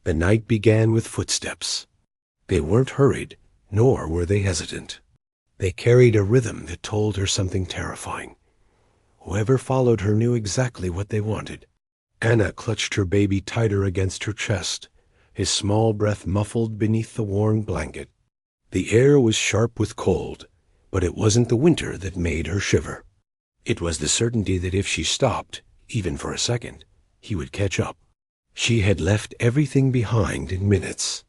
The night began with footsteps. They weren't hurried, nor were they hesitant. They carried a rhythm that told her something terrifying. Whoever followed her knew exactly what they wanted. Anna clutched her baby tighter against her chest, his small breath muffled beneath the worn blanket. The air was sharp with cold, but it wasn't the winter that made her shiver. It was the certainty that if she stopped, even for a second, he would catch up. She had left everything behind in minutes.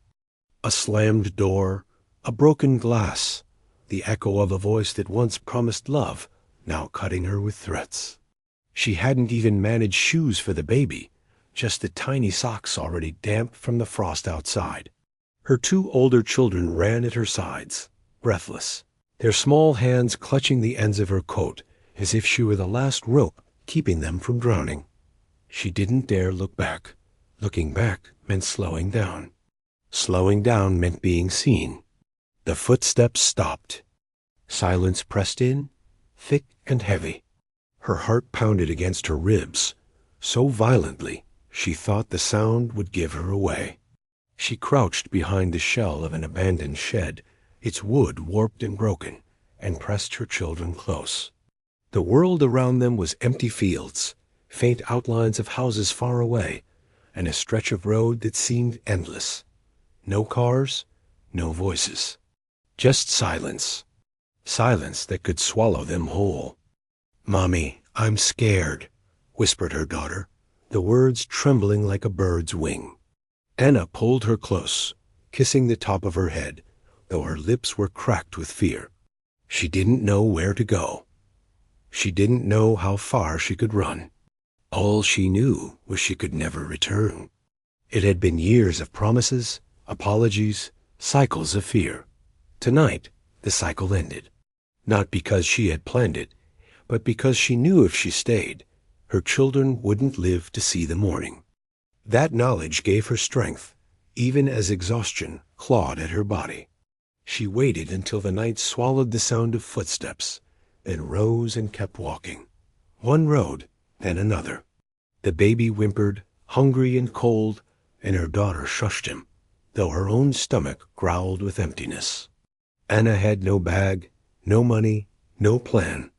A slammed door, a broken glass, the echo of a voice that once promised love, now cutting her with threats. She hadn't even managed shoes for the baby, just the tiny socks already damp from the frost outside. Her 2 older children ran at her sides, breathless, their small hands clutching the ends of her coat as if she were the last rope keeping them from drowning. She didn't dare look back. Looking back meant slowing down. Slowing down meant being seen. The footsteps stopped. Silence pressed in, thick and heavy. Her heart pounded against her ribs, so violently she thought the sound would give her away. She crouched behind the shell of an abandoned shed, its wood warped and broken, and pressed her children close. The world around them was empty fields, faint outlines of houses far away, and a stretch of road that seemed endless. No cars, no voices. Just silence. Silence that could swallow them whole. "Mommy, I'm scared," whispered her daughter, the words trembling like a bird's wing. Anna pulled her close, kissing the top of her head, though her lips were cracked with fear. She didn't know where to go. She didn't know how far she could run. All she knew was she could never return. It had been years of promises, apologies, cycles of fear. Tonight, the cycle ended. Not because she had planned it, but because she knew if she stayed, her children wouldn't live to see the morning. That knowledge gave her strength, even as exhaustion clawed at her body. She waited until the night swallowed the sound of footsteps, then rose and kept walking. One road, then another. The baby whimpered, hungry and cold, and her daughter shushed him, though her own stomach growled with emptiness. Anna had no bag, no money, no plan.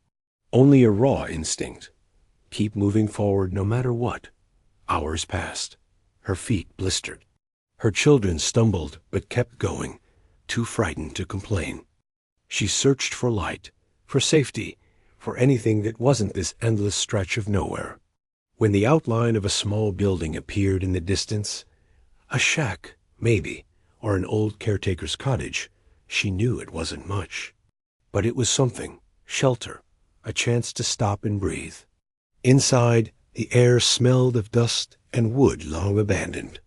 Only a raw instinct. Keep moving forward no matter what. Hours passed. Her feet blistered. Her children stumbled but kept going, too frightened to complain. She searched for light, for safety, for anything that wasn't this endless stretch of nowhere. When the outline of a small building appeared in the distance, a shack, maybe, or an old caretaker's cottage, she knew it wasn't much. But it was something, shelter, a chance to stop and breathe. Inside, the air smelled of dust and wood long abandoned.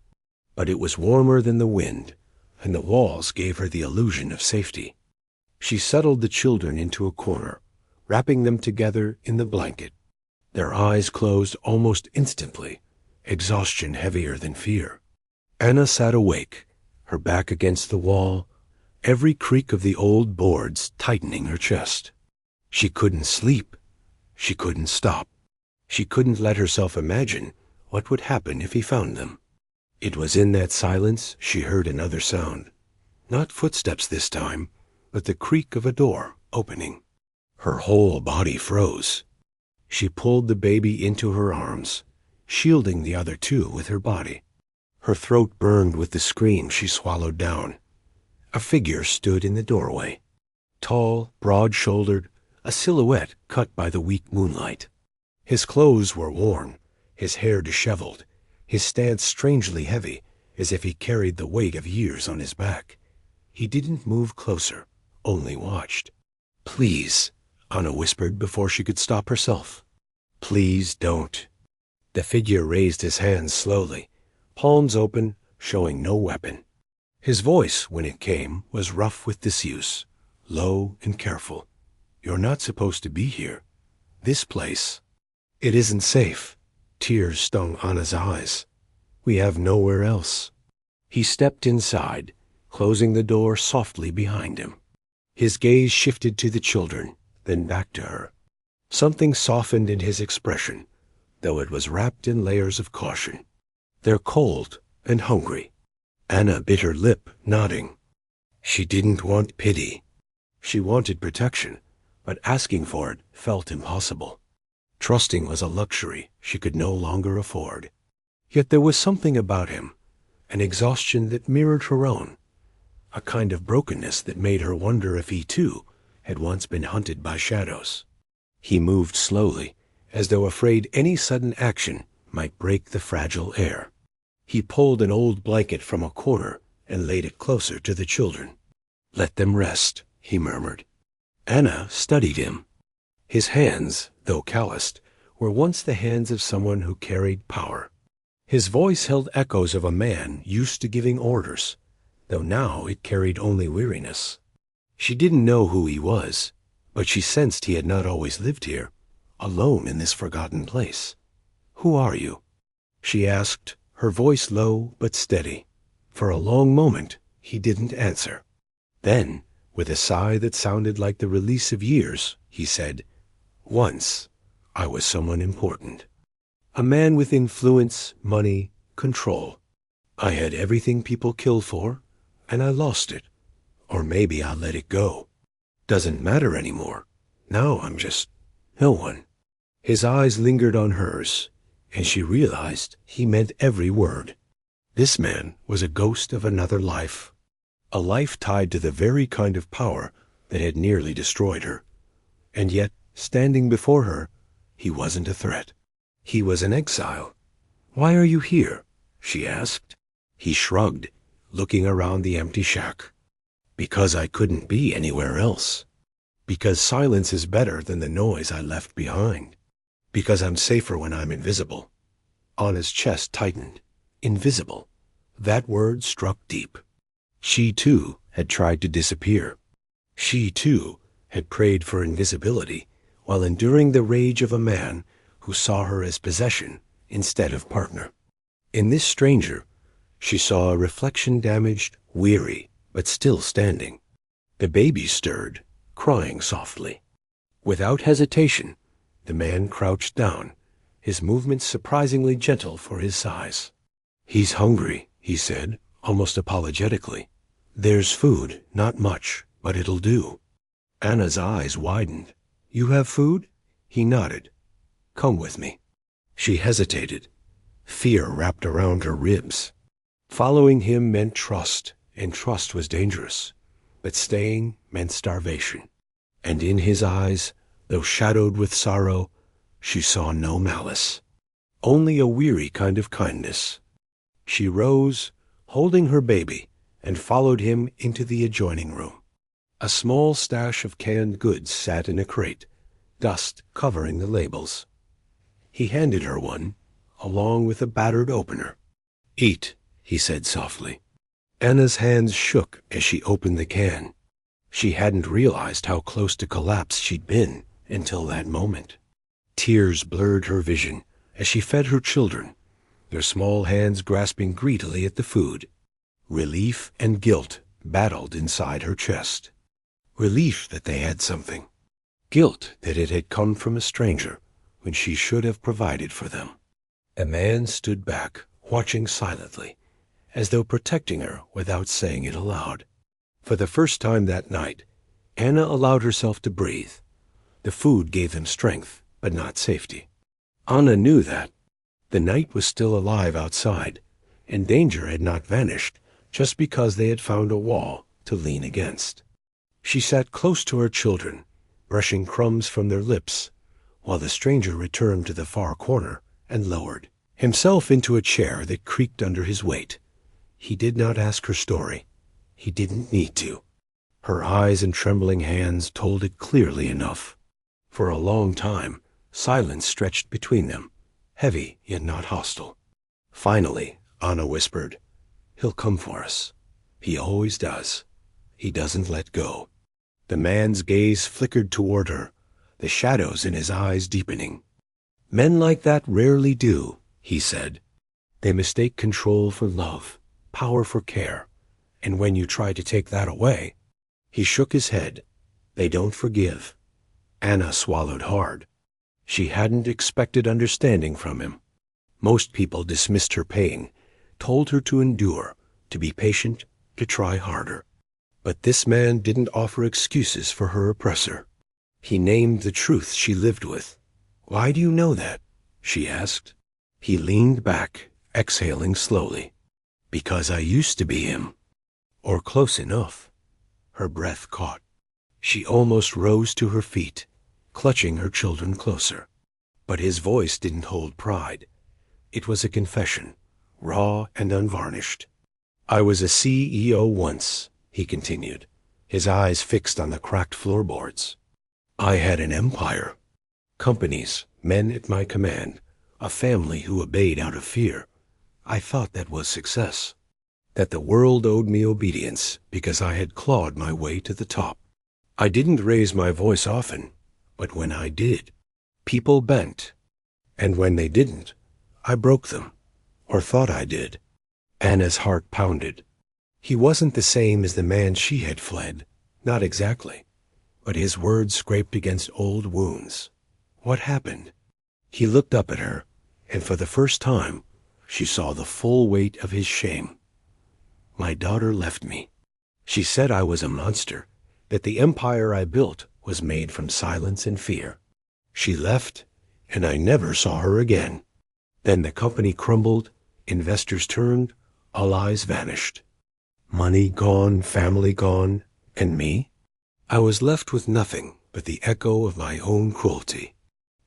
But it was warmer than the wind, and the walls gave her the illusion of safety. She settled the children into a corner, wrapping them together in the blanket. Their eyes closed almost instantly, exhaustion heavier than fear. Anna sat awake, her back against the wall, every creak of the old boards tightening her chest. She couldn't sleep. She couldn't stop. She couldn't let herself imagine what would happen if he found them. It was in that silence she heard another sound. Not footsteps this time, but the creak of a door opening. Her whole body froze. She pulled the baby into her arms, shielding the other 2 with her body. Her throat burned with the scream she swallowed down. A figure stood in the doorway. Tall, broad-shouldered, a silhouette cut by the weak moonlight. His clothes were worn, his hair disheveled, his stance strangely heavy, as if he carried the weight of years on his back. He didn't move closer, only watched. "Please," Anna whispered before she could stop herself. "Please don't." The figure raised his hands slowly, palms open, showing no weapon. His voice, when it came, was rough with disuse, low and careful. "You're not supposed to be here. This place. It isn't safe." Tears stung Anna's eyes. "We have nowhere else." He stepped inside, closing the door softly behind him. His gaze shifted to the children, then back to her. Something softened in his expression, though it was wrapped in layers of caution. "They're cold and hungry," Anna bit her lip, nodding. She didn't want pity. She wanted protection, but asking for it felt impossible. Trusting was a luxury she could no longer afford. Yet there was something about him, an exhaustion that mirrored her own, a kind of brokenness that made her wonder if he, too, had once been hunted by shadows. He moved slowly, as though afraid any sudden action might break the fragile air. He pulled an old blanket from a corner and laid it closer to the children. "Let them rest," he murmured. Anna studied him. His hands, though calloused, were once the hands of someone who carried power. His voice held echoes of a man used to giving orders, though now it carried only weariness. She didn't know who he was, but she sensed he had not always lived here, alone in this forgotten place. "Who are you?" she asked, her voice low but steady. For a long moment he didn't answer. Then, with a sigh that sounded like the release of years, he said, "Once I was someone important. A man with influence, money, control. I had everything people kill for, and I lost it. Or maybe I let it go. Doesn't matter anymore. Now I'm just no one." His eyes lingered on hers, and she realized he meant every word. This man was a ghost of another life, a life tied to the very kind of power that had nearly destroyed her. And yet, standing before her, he wasn't a threat. He was an exile. "Why are you here?" she asked. He shrugged, looking around the empty shack. "Because I couldn't be anywhere else. Because silence is better than the noise I left behind. Because I'm safer when I'm invisible." Anna's chest tightened. Invisible. That word struck deep. She, too, had tried to disappear. She, too, had prayed for invisibility while enduring the rage of a man who saw her as possession instead of partner. In this stranger, she saw a reflection damaged, weary, but still standing. The baby stirred, crying softly. Without hesitation, the man crouched down, his movements surprisingly gentle for his size. "He's hungry," he said, almost apologetically. "There's food, not much, but it'll do." Anna's eyes widened. "You have food?" He nodded. "Come with me." She hesitated. Fear wrapped around her ribs. Following him meant trust, and trust was dangerous. But staying meant starvation. And in his eyes, though shadowed with sorrow, she saw no malice. Only a weary kind of kindness. She rose, holding her baby, and followed him into the adjoining room. A small stash of canned goods sat in a crate, dust covering the labels. He handed her one, along with a battered opener. "Eat," he said softly. Anna's hands shook as she opened the can. She hadn't realized how close to collapse she'd been until that moment. Tears blurred her vision as she fed her children, their small hands grasping greedily at the food. Relief and guilt battled inside her chest. Relief that they had something. Guilt that it had come from a stranger when she should have provided for them. A man stood back, watching silently, as though protecting her without saying it aloud. For the first time that night, Anna allowed herself to breathe. The food gave them strength, but not safety. Anna knew that. The night was still alive outside, and danger had not vanished just because they had found a wall to lean against. She sat close to her children, brushing crumbs from their lips, while the stranger returned to the far corner and lowered himself into a chair that creaked under his weight. He did not ask her story. He didn't need to. Her eyes and trembling hands told it clearly enough. For a long time, silence stretched between them, heavy yet not hostile. Finally, Anna whispered, "He'll come for us. He always does. He doesn't let go." The man's gaze flickered toward her, the shadows in his eyes deepening. "Men like that rarely do," he said. "They mistake control for love, power for care, and when you try to take that away—" He shook his head. "They don't forgive." Anna swallowed hard. She hadn't expected understanding from him. Most people dismissed her pain, told her to endure, to be patient, to try harder. But this man didn't offer excuses for her oppressor. He named the truth she lived with. "Why do you know that?" she asked. He leaned back, exhaling slowly. "Because I used to be him." Or close enough. Her breath caught. She almost rose to her feet, clutching her children closer. But his voice didn't hold pride. It was a confession, raw and unvarnished. "I was a CEO once," he continued, his eyes fixed on the cracked floorboards. "I had an empire. Companies, men at my command, a family who obeyed out of fear. I thought that was success, that the world owed me obedience because I had clawed my way to the top. I didn't raise my voice often, but when I did, people bent. And when they didn't, I broke them, or thought I did." Anna's heart pounded. He wasn't the same as the man she had fled, not exactly, but his words scraped against old wounds. What happened? He looked up at her, and for the first time, she saw the full weight of his shame. "My daughter left me. She said I was a monster, that the empire I built was made from silence and fear. She left, and I never saw her again. Then the company crumbled, investors turned, all eyes vanished. Money gone, family gone, and me? I was left with nothing but the echo of my own cruelty.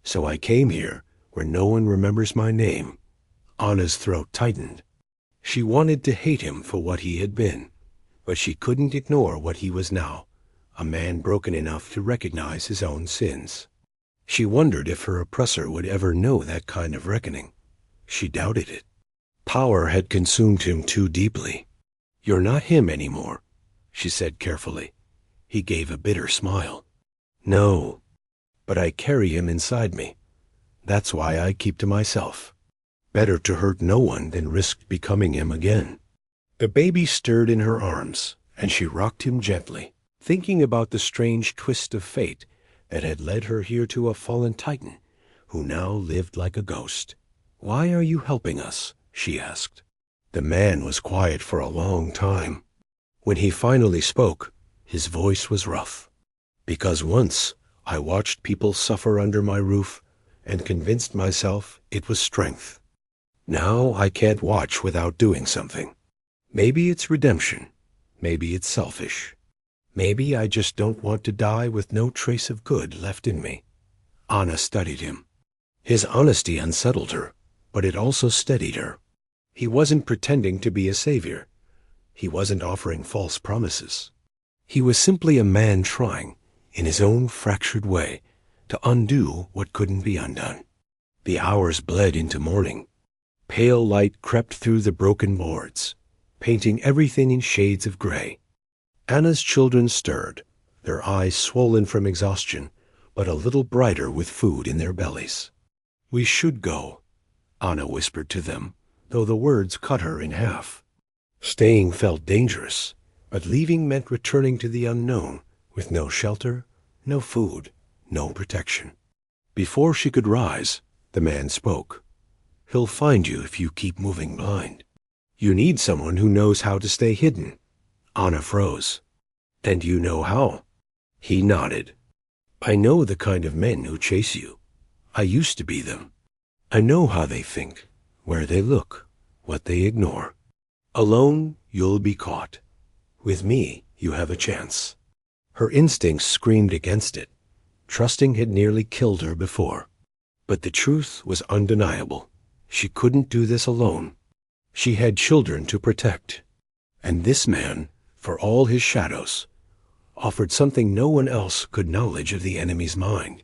So I came here, where no one remembers my name." Anna's throat tightened. She wanted to hate him for what he had been, but she couldn't ignore what he was now, a man broken enough to recognize his own sins. She wondered if her oppressor would ever know that kind of reckoning. She doubted it. Power had consumed him too deeply. "You're not him anymore," she said carefully. He gave a bitter smile. "No, but I carry him inside me. That's why I keep to myself. Better to hurt no one than risk becoming him again." The baby stirred in her arms, and she rocked him gently, thinking about the strange twist of fate that had led her here to a fallen titan, who now lived like a ghost. "Why are you helping us?" she asked. The man was quiet for a long time. When he finally spoke, his voice was rough. "Because once I watched people suffer under my roof and convinced myself it was strength. Now I can't watch without doing something. Maybe it's redemption. Maybe it's selfish. Maybe I just don't want to die with no trace of good left in me." Anna studied him. His honesty unsettled her, but it also steadied her. He wasn't pretending to be a savior. He wasn't offering false promises. He was simply a man trying, in his own fractured way, to undo what couldn't be undone. The hours bled into morning. Pale light crept through the broken boards, painting everything in shades of gray. Anna's children stirred, their eyes swollen from exhaustion, but a little brighter with food in their bellies. "We should go," Anna whispered to them, though the words cut her in half. Staying felt dangerous, but leaving meant returning to the unknown, with no shelter, no food, no protection. Before she could rise, the man spoke. "He'll find you if you keep moving blind. You need someone who knows how to stay hidden." Anna froze. "Then do you know how?" He nodded. "I know the kind of men who chase you. I used to be them. I know how they think, where they look, what they ignore. Alone, you'll be caught. With me, you have a chance." Her instincts screamed against it. Trusting had nearly killed her before. But the truth was undeniable. She couldn't do this alone. She had children to protect. And this man, for all his shadows, offered something no one else could knowledge of the enemy's mind.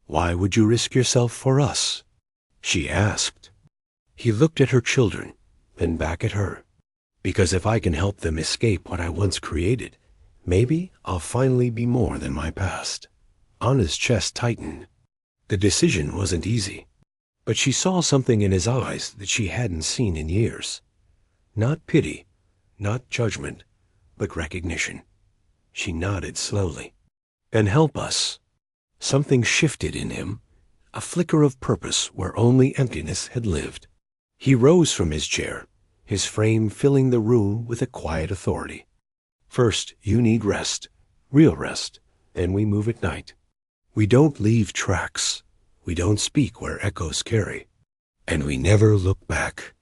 "Why would you risk yourself for us?" she asked. He looked at her children, then back at her. "Because if I can help them escape what I once created, maybe I'll finally be more than my past." Anna's chest tightened. The decision wasn't easy, but she saw something in his eyes that she hadn't seen in years. Not pity, not judgment, but recognition. She nodded slowly. "Then help us." Something shifted in him, a flicker of purpose where only emptiness had lived. He rose from his chair, his frame filling the room with a quiet authority. "First, you need rest, real rest, then we move at night. We don't leave tracks. We don't speak where echoes carry. And we never look back."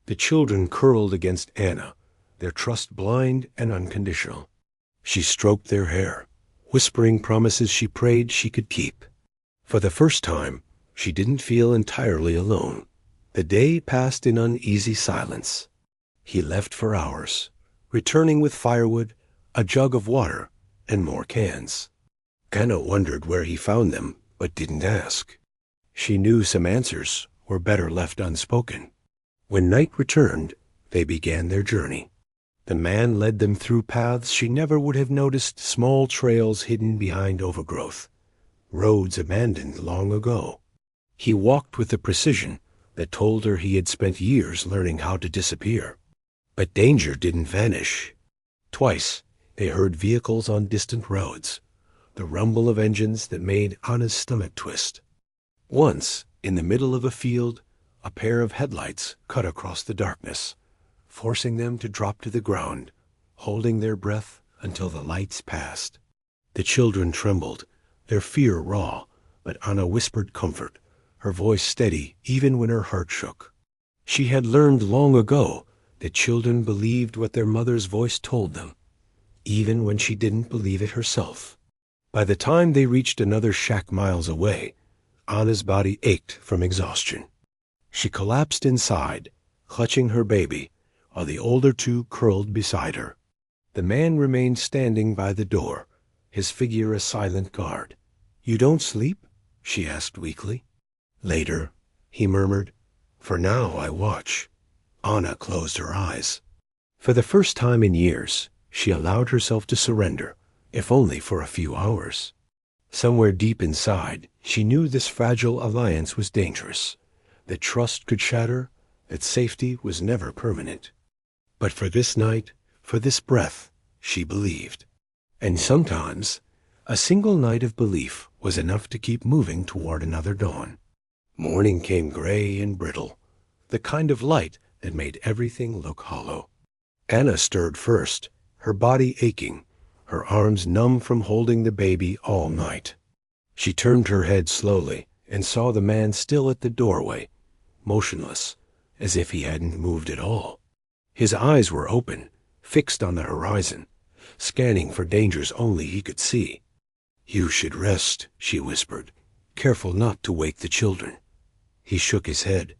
The children curled against Anna, their trust blind and unconditional. She stroked their hair, whispering promises she prayed she could keep. For the first time, she didn't feel entirely alone. The day passed in uneasy silence. He left for hours, returning with firewood, a jug of water, and more cans. Anna wondered where he found them, but didn't ask. She knew some answers were better left unspoken. When night returned, they began their journey. The man led them through paths she never would have noticed, small trails hidden behind overgrowth, roads abandoned long ago. He walked with a precision that told her he had spent years learning how to disappear. But danger didn't vanish. Twice they heard vehicles on distant roads, the rumble of engines that made Anna's stomach twist. Once, in the middle of a field, a pair of headlights cut across the darkness, forcing them to drop to the ground, holding their breath until the lights passed. The children trembled, their fear raw, but Anna whispered comfort, her voice steady even when her heart shook. She had learned long ago that children believed what their mother's voice told them, even when she didn't believe it herself. By the time they reached another shack miles away, Anna's body ached from exhaustion. She collapsed inside, clutching her baby, while the older two curled beside her. The man remained standing by the door, his figure a silent guard. "You don't sleep?" she asked weakly. "Later," he murmured. "For now I watch." Anna closed her eyes. For the first time in years, she allowed herself to surrender, if only for a few hours. Somewhere deep inside, she knew this fragile alliance was dangerous, that trust could shatter, that safety was never permanent. But for this night, for this breath, she believed. And sometimes, a single night of belief was enough to keep moving toward another dawn. Morning came gray and brittle, the kind of light that made everything look hollow. Anna stirred first, her body aching, her arms numb from holding the baby all night. She turned her head slowly and saw the man still at the doorway, motionless, as if he hadn't moved at all. His eyes were open, fixed on the horizon, scanning for dangers only he could see. "You should rest," she whispered, careful not to wake the children. He shook his head.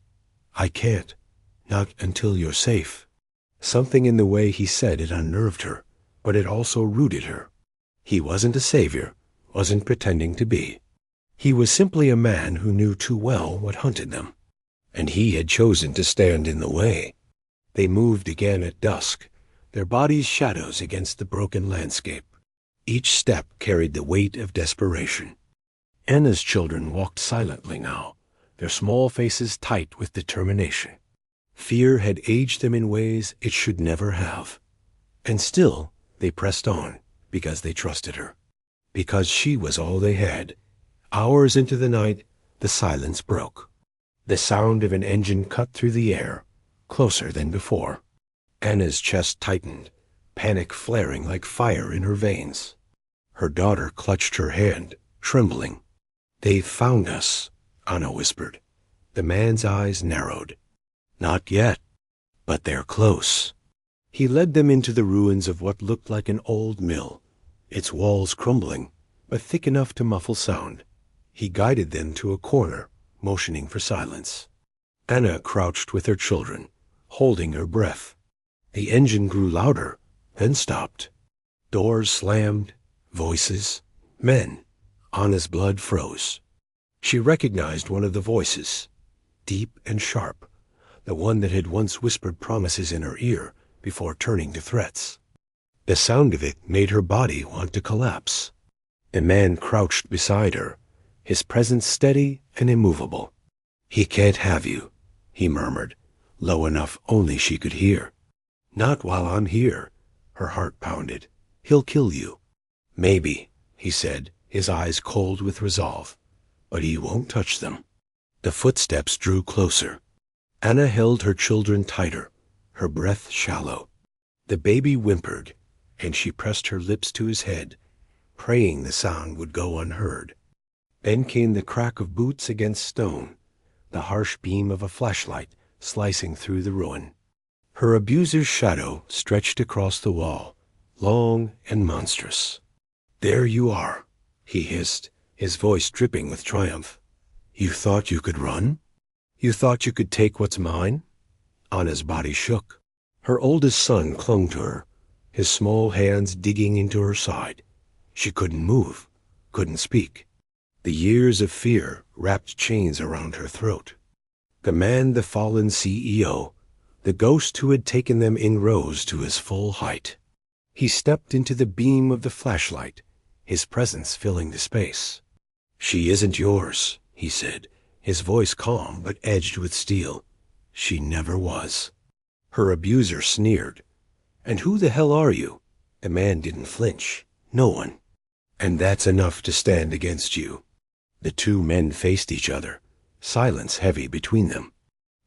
"I can't. Not until you're safe." Something in the way he said it unnerved her, but it also rooted her. He wasn't a savior, wasn't pretending to be. He was simply a man who knew too well what hunted them. And he had chosen to stand in the way. They moved again at dusk, their bodies shadows against the broken landscape. Each step carried the weight of desperation. Anna's children walked silently now, their small faces tight with determination. Fear had aged them in ways it should never have. And still they pressed on, because they trusted her. Because she was all they had. Hours into the night, the silence broke. The sound of an engine cut through the air, closer than before. Anna's chest tightened, panic flaring like fire in her veins. Her daughter clutched her hand, trembling. "They've found us," Anna whispered. The man's eyes narrowed. "Not yet, but they're close." He led them into the ruins of what looked like an old mill, its walls crumbling, but thick enough to muffle sound. He guided them to a corner, motioning for silence. Anna crouched with her children, holding her breath. The engine grew louder, then stopped. Doors slammed, voices, men. Anna's blood froze. She recognized one of the voices, deep and sharp, the one that had once whispered promises in her ear before turning to threats. The sound of it made her body want to collapse. A man crouched beside her, his presence steady and immovable. "He can't have you," he murmured, low enough only she could hear. "Not while I'm here," her heart pounded. "He'll kill you." "Maybe," he said, his eyes cold with resolve, "but he won't touch them." The footsteps drew closer. Anna held her children tighter, her breath shallow. The baby whimpered, and she pressed her lips to his head, praying the sound would go unheard. Then came the crack of boots against stone, the harsh beam of a flashlight slicing through the ruin. Her abuser's shadow stretched across the wall, long and monstrous. "There you are," he hissed, his voice dripping with triumph. "You thought you could run? You thought you could take what's mine?" Anna's body shook. Her oldest son clung to her, his small hands digging into her side. She couldn't move, couldn't speak. The years of fear wrapped chains around her throat. The man, the fallen CEO, the ghost who had taken them in rows to his full height. He stepped into the beam of the flashlight, his presence filling the space. "She isn't yours," he said, his voice calm but edged with steel. "She never was." Her abuser sneered. "And who the hell are you?" The man didn't flinch. "No one. And that's enough to stand against you." The two men faced each other, silence heavy between them.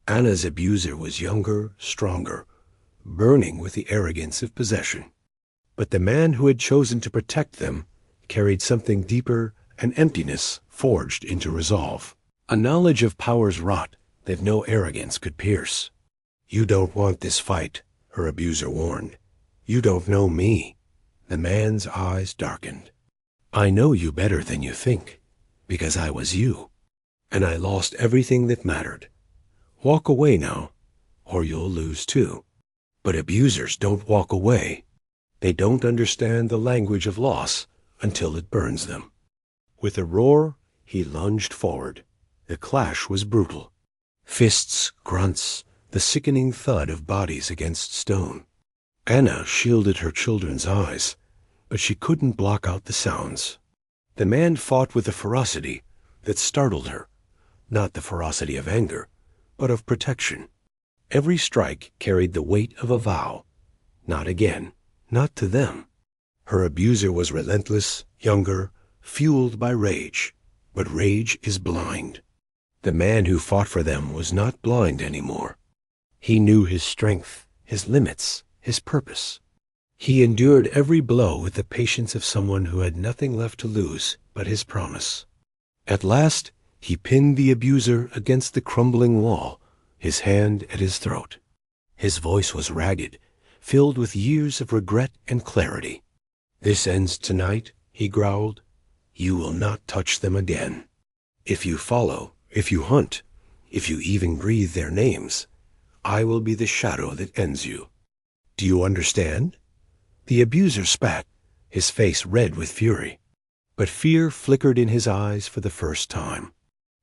Anna's abuser was younger, stronger, burning with the arrogance of possession. But the man who had chosen to protect them carried something deeper, an emptiness forged into resolve, a knowledge of power's rot that no arrogance could pierce. "You don't want this fight," her abuser warned. "You don't know me." The man's eyes darkened. "I know you better than you think, because I was you, and I lost everything that mattered. Walk away now, or you'll lose too." But abusers don't walk away. They don't understand the language of loss until it burns them. With a roar, he lunged forward. The clash was brutal. Fists, grunts, the sickening thud of bodies against stone. Anna shielded her children's eyes, but she couldn't block out the sounds. The man fought with a ferocity that startled her, not the ferocity of anger, but of protection. Every strike carried the weight of a vow. Not again, not to them. Her abuser was relentless, younger, fueled by rage, but rage is blind. The man who fought for them was not blind anymore. He knew his strength, his limits, his purpose. He endured every blow with the patience of someone who had nothing left to lose but his promise. At last, he pinned the abuser against the crumbling wall, his hand at his throat. His voice was ragged, filled with years of regret and clarity. "This ends tonight," he growled. "You will not touch them again. If you follow, if you hunt, if you even breathe their names, I will be the shadow that ends you. Do you understand?" The abuser spat, his face red with fury. But fear flickered in his eyes for the first time.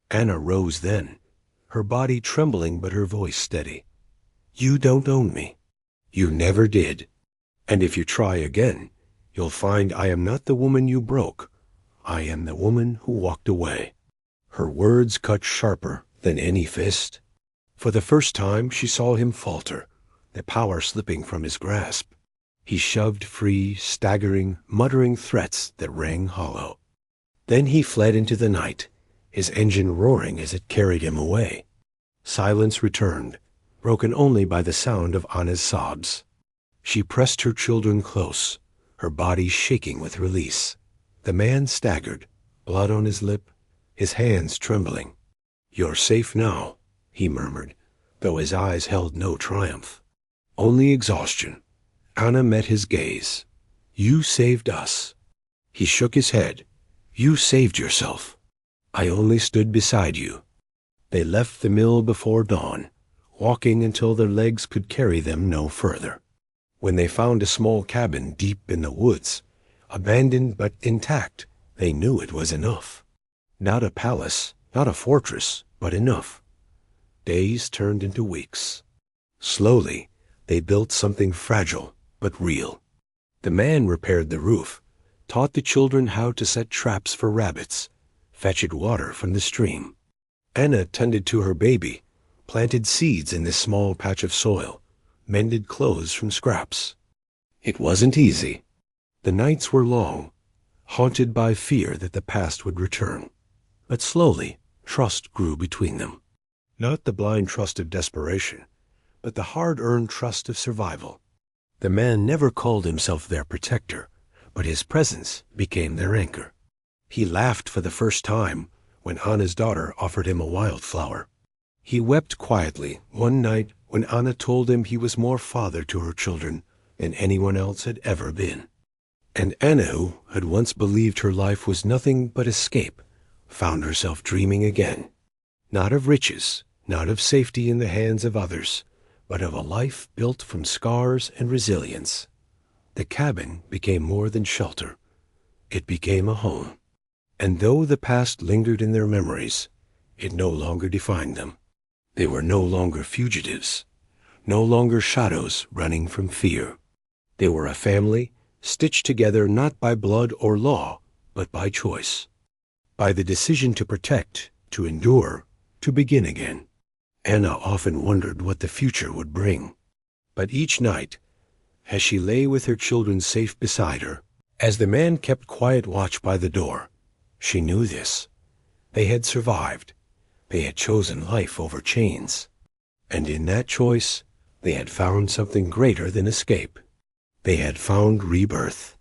Anna rose then, her body trembling but her voice steady. "You don't own me. You never did. And if you try again, you'll find I am not the woman you broke. I am the woman who walked away." Her words cut sharper than any fist. For the first time she saw him falter, the power slipping from his grasp. He shoved free, staggering, muttering threats that rang hollow. Then he fled into the night, his engine roaring as it carried him away. Silence returned, broken only by the sound of Anna's sobs. She pressed her children close, her body shaking with release. The man staggered, blood on his lip, his hands trembling. "You're safe now," he murmured, though his eyes held no triumph. Only exhaustion. Anna met his gaze. "You saved us." He shook his head. "You saved yourself. I only stood beside you." They left the mill before dawn, walking until their legs could carry them no further. When they found a small cabin deep in the woods, abandoned but intact, they knew it was enough. Not a palace, not a fortress, but enough. Days turned into weeks. Slowly, they built something fragile but real. The man repaired the roof, taught the children how to set traps for rabbits, fetched water from the stream. Anna tended to her baby, planted seeds in this small patch of soil, mended clothes from scraps. It wasn't easy. The nights were long, haunted by fear that the past would return. But slowly, trust grew between them. Not the blind trust of desperation, but the hard-earned trust of survival. The man never called himself their protector, but his presence became their anchor. He laughed for the first time when Anna's daughter offered him a wildflower. He wept quietly one night when Anna told him he was more father to her children than anyone else had ever been. And Anna, who had once believed her life was nothing but escape, found herself dreaming again, not of riches, not of safety in the hands of others, but of a life built from scars and resilience. The cabin became more than shelter. It became a home. And though the past lingered in their memories, it no longer defined them. They were no longer fugitives, no longer shadows running from fear. They were a family stitched together not by blood or law, but by choice, by the decision to protect, to endure, to begin again. Anna often wondered what the future would bring. But each night, as she lay with her children safe beside her, as the man kept quiet watch by the door, she knew this. They had survived. They had chosen life over chains. And in that choice, they had found something greater than escape. They had found rebirth.